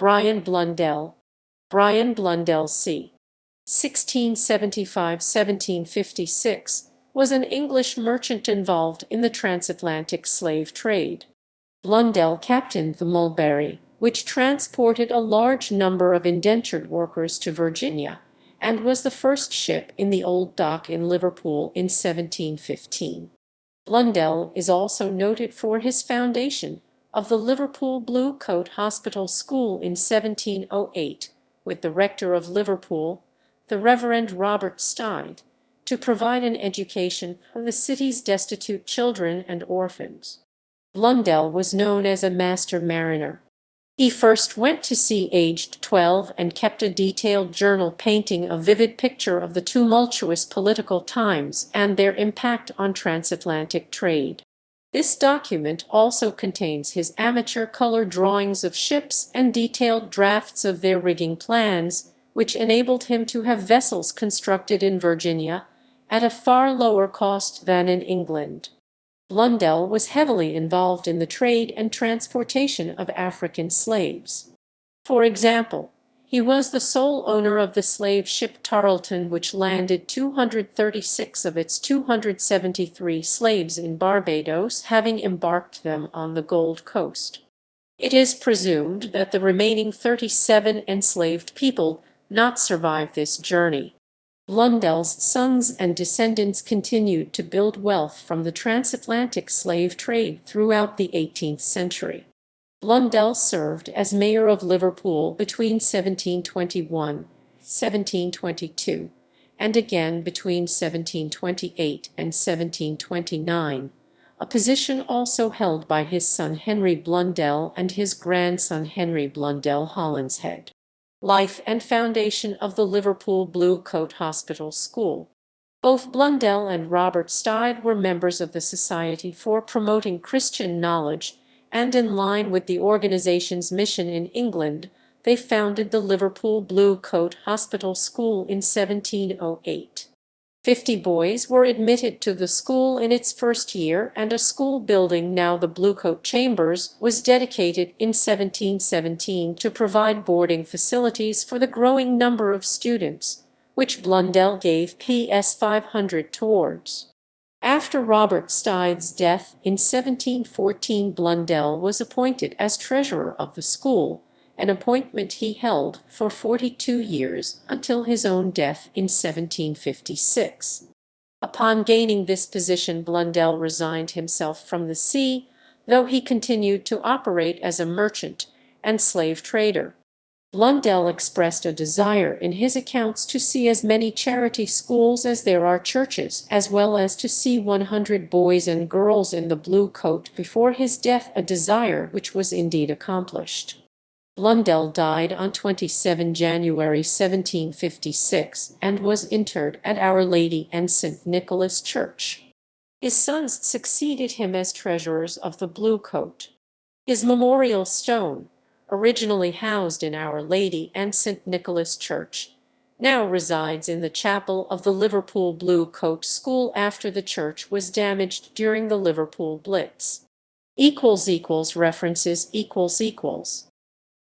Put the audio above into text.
Bryan Blundell. Bryan Blundell c. 1675–1756 was an English merchant involved in the transatlantic slave trade. Blundell captained the Mulberry, which transported a large number of indentured workers to Virginia, and was the first ship in the Old Dock in Liverpool in 1715. Blundell is also noted for his foundation of the Liverpool Blue Coat Hospital School in 1708, with the rector of Liverpool, the Reverend Robert Stide, to provide an education for the city's destitute children and orphans. Blundell was known as a master mariner. He first went to sea aged 12 and kept a detailed journal painting a vivid picture of the tumultuous political times and their impact on transatlantic trade. This document also contains his amateur color drawings of ships and detailed drafts of their rigging plans, which enabled him to have vessels constructed in Virginia at a far lower cost than in England. Blundell was heavily involved in the trade and transportation of African slaves. For example, he was the sole owner of the slave ship Tarleton, which landed 236 of its 273 slaves in Barbados, having embarked them on the Gold Coast. It is presumed that the remaining 37 enslaved people not survived this journey. Blundell's sons and descendants continued to build wealth from the transatlantic slave trade throughout the 18th century. Blundell served as mayor of Liverpool between 1721–1722, and again between 1728 and 1729, a position also held by his son Henry Blundell and his grandson Henry Blundell-Hollinshead. Life and foundation of the Liverpool Blue Coat Hospital School. Both Blundell and Robert Stide were members of the Society for Promoting Christian Knowledge, and in line with the organization's mission in England, they founded the Liverpool Blue Coat Hospital School in 1708. 50 boys were admitted to the school in its first year, and a school building, now the Bluecoat Chambers, was dedicated in 1717 to provide boarding facilities for the growing number of students, which Blundell gave Ps 500 towards. After Robert Stide's death in 1714, Blundell was appointed as treasurer of the school, an appointment he held for 42 years until his own death in 1756. Upon gaining this position, Blundell resigned himself from the sea, though he continued to operate as a merchant and slave trader. Blundell expressed a desire in his accounts to see as many charity schools as there are churches, as well as to see 100 boys and girls in the blue coat before his death, a desire which was indeed accomplished. Blundell died on 27 January 1756 and was interred at Our Lady and St. Nicholas Church. His sons succeeded him as treasurers of the Blue Coat. His memorial stone, originally housed in Our Lady and St. Nicholas Church, now resides in the chapel of the Liverpool Blue Coat School after the church was damaged during the Liverpool Blitz. == References ==